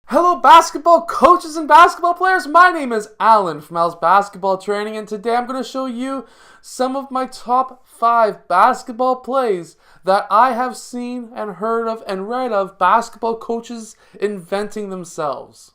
Hello basketball coaches and basketball players, my name is Alan from Al's Basketball Training, and today I'm going to show you some of my top 5 basketball plays that I have seen and heard of and read of basketball coaches inventing themselves.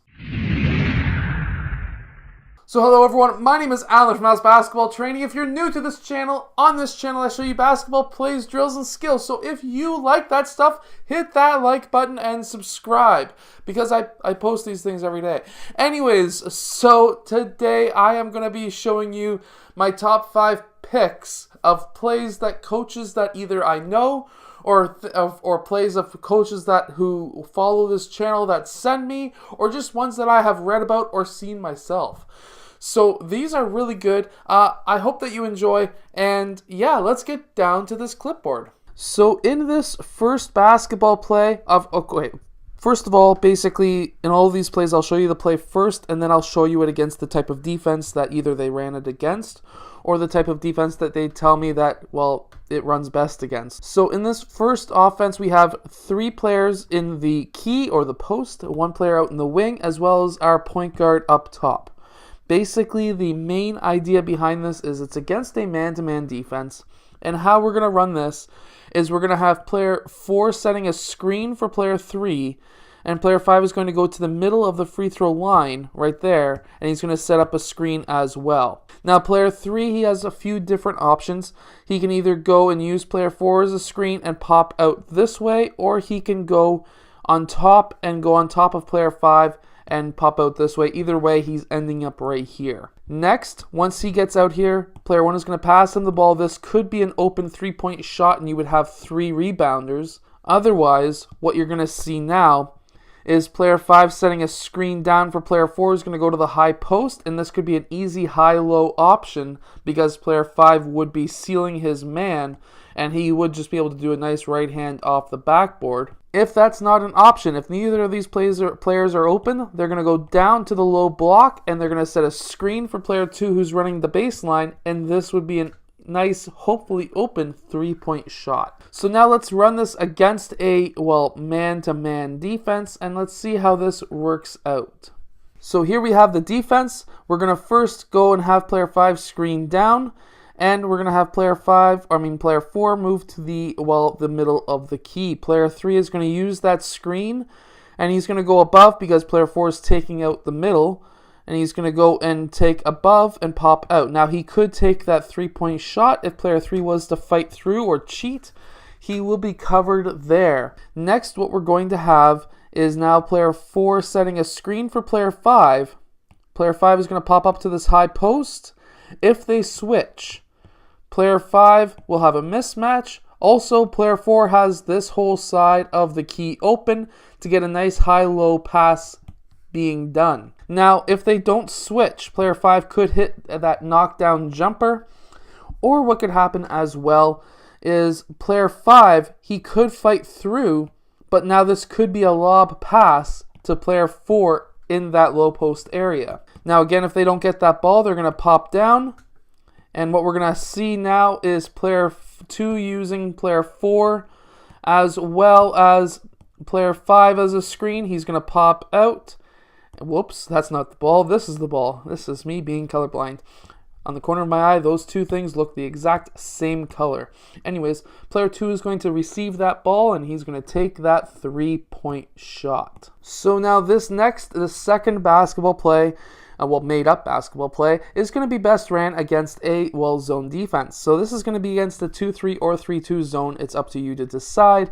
So hello everyone, my name is Alan from Al's Basketball Training. If you're new to this channel, on this channel I show you basketball plays, drills, and skills. So if you like that stuff, hit that like button and subscribe, because I post these things every day. Anyways, so today I am going to be showing you my top 5 picks of plays that coaches that either I know or plays of coaches who follow this channel that send me, or just ones that I have read about or seen myself. So these are really good. I hope that you enjoy, and yeah, let's get down to this clipboard. So in this first basketball play first of all, basically in all of these plays I'll show you the play first, and then I'll show you it against the type of defense that either they ran it against or the type of defense that they tell me that, well, it runs best against. So in this first offense, we have 3 players in the key or the post, 1 player out in the wing, as well as our point guard up top. Basically, the main idea behind this is it's against a man-to-man defense, and how we're going to run this is we're going to have player 4 setting a screen for player 3, and player 5 is going to go to the middle of the free throw line right there, and he's going to set up a screen as well. Now player 3, he has a few different options. He can either go and use player 4 as a screen and pop out this way, or he can go on top and go on top of player 5 and pop out this way. Either way, he's ending up right here. Next, once he gets out here, player 1 is going to pass him the ball. This could be an open 3-point shot, and you would have 3 rebounders. Otherwise, what you're going to see now is player 5 setting a screen down for player 4 is going to go to the high post, and this could be an easy high-low option because player 5 would be sealing his man, and he would just be able to do a nice right hand off the backboard. If that's not an option, if neither of these players are open, they're going to go down to the low block, and they're going to set a screen for player 2 who's running the baseline, and this would be a nice, hopefully open 3-point shot. So now let's run this against a, man-to-man defense, and let's see how this works out. So here we have the defense. We're going to first go and have player 5 screen down, and we're going to have player 4 move to the middle of the key. Player 3 is going to use that screen, and he's going to go above because player 4 is taking out the middle, and he's going to go and take above and pop out. Now he could take that 3-point shot if player 3 was to fight through or cheat. He will be covered there. Next, what we're going to have is now player 4 setting a screen for player 5. Player 5 is going to pop up to this high post. If they switch, player 5 will have a mismatch. Also, player 4 has this whole side of the key open to get a nice high-low pass being done. Now, if they don't switch, player 5 could hit that knockdown jumper, or what could happen as well is player 5, he could fight through, but now this could be a lob pass to player 4 in that low post area. Now again, if they don't get that ball, they're going to pop down, and what we're going to see now is player 2 using player 4 as well as player 5 as a screen. He's going to pop out. Whoops, that's not the ball. This is the ball. This is me being colorblind. On the corner of my eye, those two things look the exact same color. Anyways, player 2 is going to receive that ball, and he's going to take that 3-point shot. So now the second basketball play, made up basketball play, is going to be best ran against a zone defense. So this is going to be against the 2-3 or 3-2 zone. It's up to you to decide.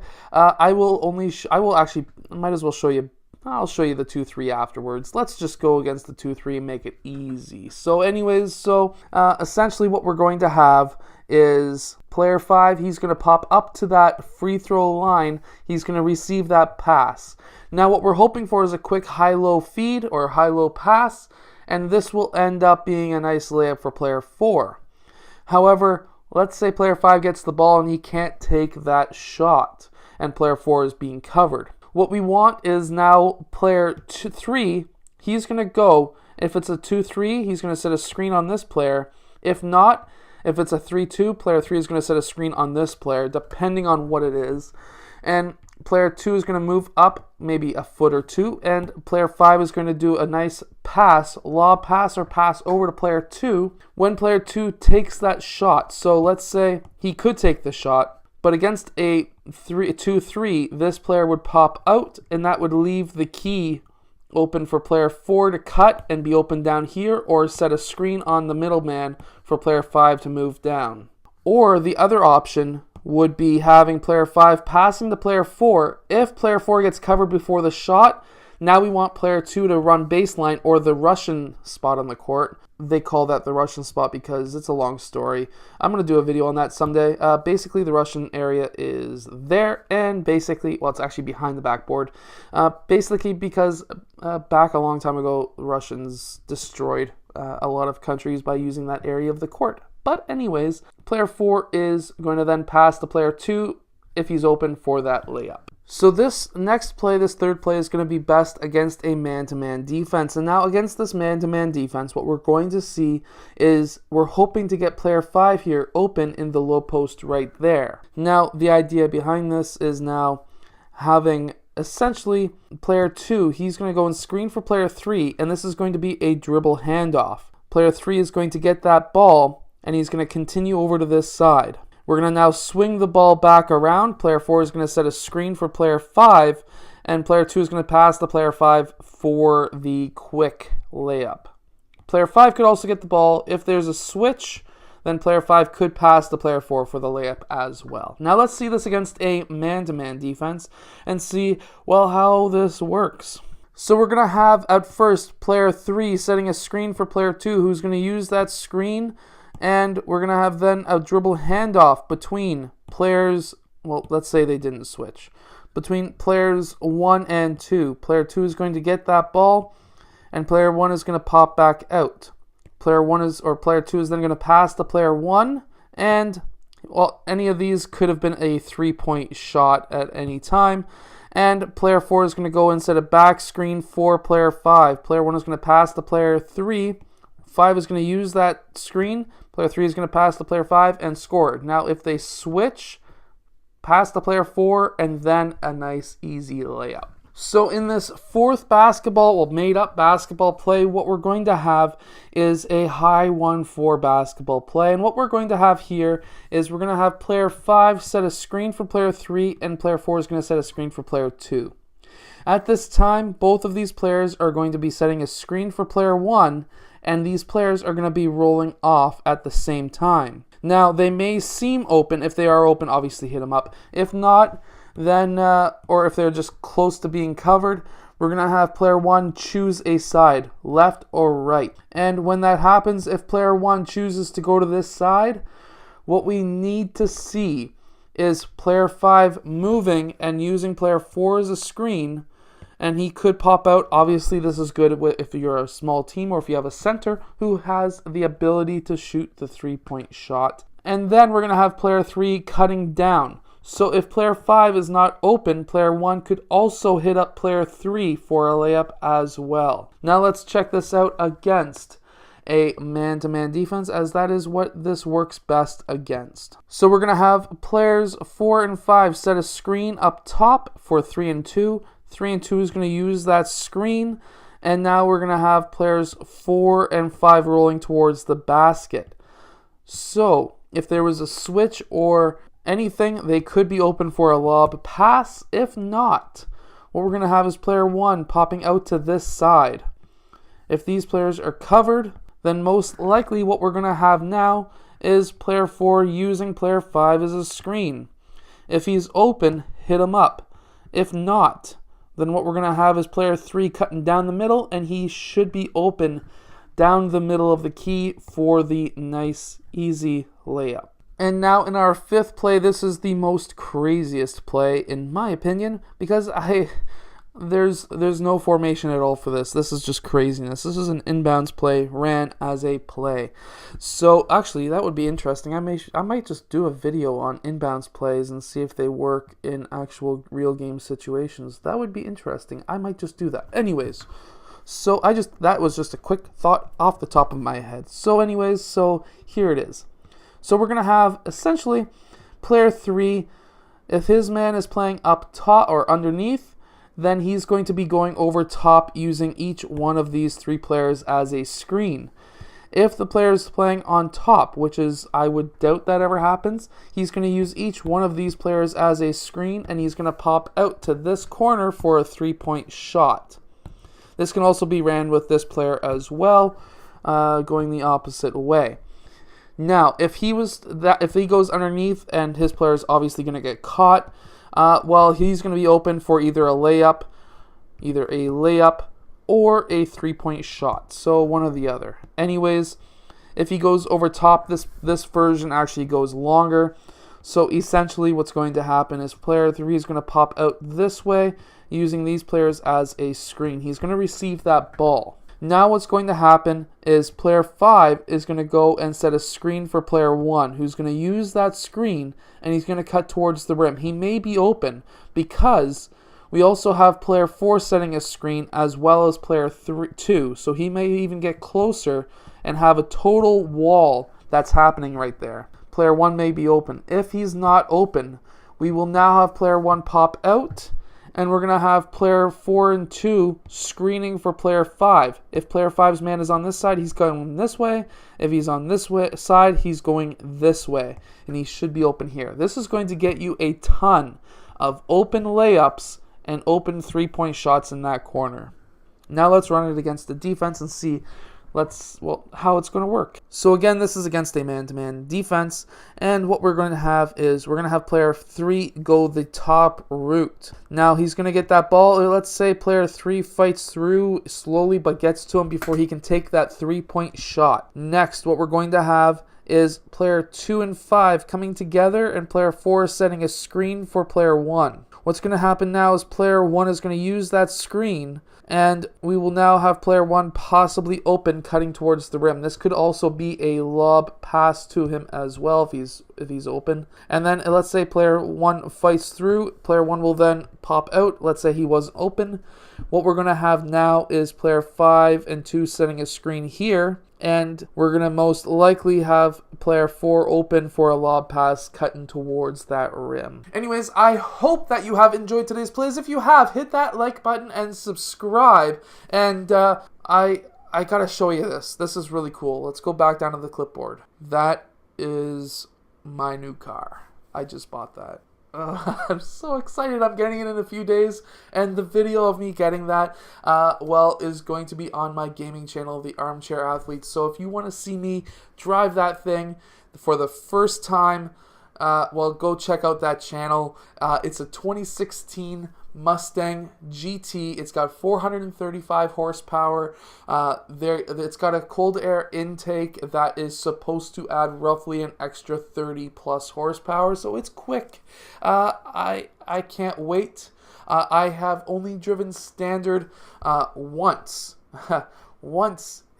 I'll show you the 2-3 afterwards. Let's just go against the 2-3 and make it easy. So anyways, essentially what we're going to have is player 5, he's going to pop up to that free throw line. He's going to receive that pass. Now what we're hoping for is a quick high-low feed or high-low pass, and this will end up being a nice layup for player 4. However, let's say player 5 gets the ball and he can't take that shot, and player 4 is being covered. What we want is now player 3, he's going to go, if it's a 2-3, he's going to set a screen on this player. If not, if it's a 3-2, player 3 is going to set a screen on this player, depending on what it is. And player 2 is going to move up maybe a foot or two, and player 5 is going to do a nice pass, lob pass or pass over to player 2 when player 2 takes that shot. So let's say he could take the shot, but against a 2-3, this player would pop out, and that would leave the key open for player 4 to cut and be open down here, or set a screen on the middleman for player 5 to move down. Or the other option would be having player 5 passing to player 4. If player 4 gets covered before the shot, now we want player 2 to run baseline, or the Russian spot on the court. They call that the Russian spot because it's a long story. I'm going to do a video on that someday. Basically, the Russian area is there, and basically, well, it's actually behind the backboard. Basically, because back a long time ago, the Russians destroyed a lot of countries by using that area of the court. But anyways, player 4 is going to then pass to player 2 if he's open for that layup. So this next play, this third play, is going to be best against a man-to-man defense. And now against this man-to-man defense, what we're going to see is we're hoping to get player 5 here open in the low post right there. Now, the idea behind this is now having essentially player 2, he's going to go and screen for player 3, and this is going to be a dribble handoff. Player 3 is going to get that ball, and he's going to continue over to this side. We're going to now swing the ball back around. Player 4 is going to set a screen for player 5, and player 2 is going to pass to player 5 for the quick layup. Player 5 could also get the ball. If there's a switch, then player 5 could pass to player 4 for the layup as well. Now let's see this against a man-to-man defense and see, well, how this works. So we're going to have, at first, player 3 setting a screen for player 2, who's going to use that screen. And we're going to have then a dribble handoff between players, well, let's say they didn't switch, between players 1 and 2. Player 2 is going to get that ball, and player 1 is going to pop back out. Player 2 is then going to pass to player 1, and, well, any of these could have been a 3-point shot at any time. And player 4 is going to go and set a back screen for player 5. Player 1 is going to pass to player 3. 5 is going to use that screen. Player 3 is going to pass to player 5 and score. Now, if they switch, pass to player 4, and then a nice, easy layup. So in this fourth made-up basketball play, what we're going to have is a high 1-4 basketball play. And what we're going to have here is we're going to have player 5 set a screen for player 3, and player 4 is going to set a screen for player 2. At this time, both of these players are going to be setting a screen for player 1, and these players are going to be rolling off at the same time. Now, they may seem open. If they are open, obviously hit them up. If not, then, or if they're just close to being covered, we're going to have player 1 choose a side, left or right. And when that happens, if player 1 chooses to go to this side, what we need to see is player 5 moving and using player 4 as a screen, and he could pop out. Obviously, this is good if you're a small team or if you have a center who has the ability to shoot the 3-point shot. And then we're going to have player 3 cutting down. So if player 5 is not open, player 1 could also hit up player 3 for a layup as well. Now let's check this out against a man-to-man defense, as that is what this works best against. So we're going to have players 4 and 5 set a screen up top for 3 and 2. 3 and 2 is going to use that screen, and now we're going to have players 4 and 5 rolling towards the basket. So if there was a switch or anything, they could be open for a lob pass. If not, what we're going to have is player 1 popping out to this side. If these players are covered, then most likely what we're going to have now is player 4 using player 5 as a screen. If he's open, hit him up. If not, then what we're going to have is player 3 cutting down the middle, and he should be open down the middle of the key for the nice, easy layup. And now in our fifth play, this is the most craziest play, in my opinion, because there's no formation at all for this. This is just craziness. This is an inbounds play ran as a play. So actually, that would be interesting. I might just do a video on inbounds plays and see if they work in actual real game situations. That would be interesting. I might just do that. Anyways, so that was just a quick thought off the top of my head. So anyways, so here it is. So we're going to have essentially player 3 If his man is playing up top or underneath, then he's going to be going over top using each one of these 3 players as a screen. If the player is playing on top, which is, I would doubt that ever happens, he's going to use each one of these players as a screen, and he's going to pop out to this corner for a 3-point shot. This can also be ran with this player as well, going the opposite way. Now, if he goes underneath and his player is obviously going to get caught, well, he's going to be open for either a layup or a 3-point shot. So one or the other. Anyways, if he goes over top, this version actually goes longer. So essentially what's going to happen is player 3 is going to pop out this way using these players as a screen. He's going to receive that ball. Now what's going to happen is player 5 is going to go and set a screen for player 1, who's going to use that screen, and he's going to cut towards the rim. He may be open because we also have player 4 setting a screen as well as player 2. So he may even get closer and have a total wall that's happening right there. Player 1 may be open. If he's not open, we will now have player 1 pop out, and we're going to have player 4 and 2 screening for player 5. If player 5's man is on this side, he's going this way. If he's on this side, he's going this way. And he should be open here. This is going to get you a ton of open layups and open 3-point shots in that corner. Now let's run it against the defense and see how it's going to work. So again, this is against a man-to-man defense, and what we're going to have is we're going to have player 3 go the top route. Now he's going to get that ball. Let's say player 3 fights through slowly but gets to him before he can take that 3-point shot. Next, what we're going to have is player 2 and 5 coming together, and player 4 is setting a screen for player 1. What's going to happen now is player 1 is going to use that screen, and we will now have player 1 possibly open, cutting towards the rim. This could also be a lob pass to him as well if he's open. And then let's say player 1 fights through. Player 1 will then pop out. Let's say he wasn't open. What we're going to have now is player 5 and 2 setting a screen here. And we're going to most likely have player 4 open for a lob pass cutting towards that rim. Anyways, I hope that you have enjoyed today's plays. If you have, hit that like button and subscribe. And I got to show you this. This is really cool. Let's go back down to the clipboard. That is my new car. I just bought that. I'm so excited. I'm getting it in a few days, and the video of me getting that is going to be on my gaming channel, the Armchair Athlete. So if you want to see me drive that thing for the first time, go check out that channel. It's a 2016 Mustang GT. It's got 435 horsepower. It's got a cold air intake that is supposed to add roughly an extra 30 plus horsepower, so it's quick. I can't wait. I have only driven standard once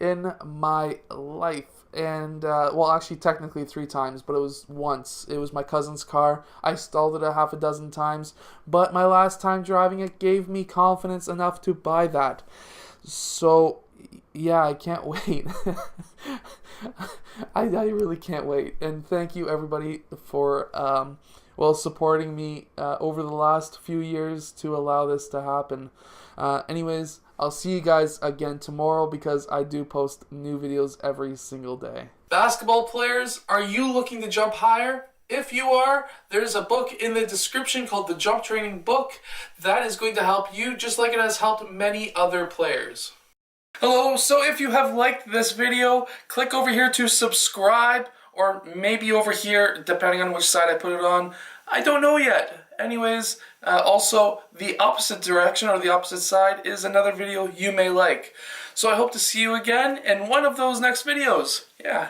in my life. And, actually technically 3 times, but it was once. It was my cousin's car. I stalled it a half a dozen times, but my last time driving it gave me confidence enough to buy that. So, yeah, I can't wait. I really can't wait. And thank you, everybody, for, supporting me over the last few years to allow this to happen. Anyways, I'll see you guys again tomorrow because I do post new videos every single day. Basketball players, are you looking to jump higher? If you are, there's a book in the description called the Jump Training Book that is going to help you just like it has helped many other players. Hello, so if you have liked this video, click over here to subscribe, or maybe over here, depending on which side I put it on. I don't know yet. Anyways, also the opposite direction or the opposite side is another video you may like. So I hope to see you again in one of those next videos. Yeah.